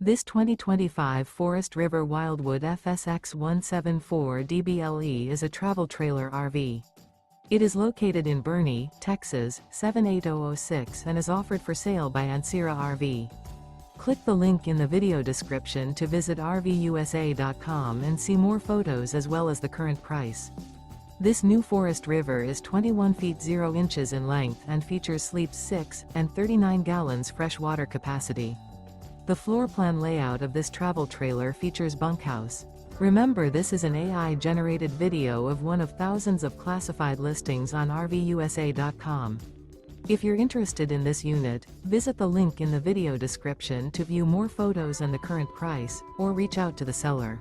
This 2025 Forest River Wildwood FSX 174 DBLE is a travel trailer RV. It is located in Boerne, Texas, 78006 and is offered for sale by Ancira RV. Click the link in the video description to visit RVUSA.com and see more photos as well as the current price. This new Forest River is 21 feet 0 inches in length and features sleeps 6 and 39 gallons fresh water capacity. The floor plan layout of this travel trailer features bunkhouse. Remember, this is an AI-generated video of one of thousands of classified listings on RVUSA.com. If you're interested in this unit, visit the link in the video description to view more photos and the current price, or reach out to the seller.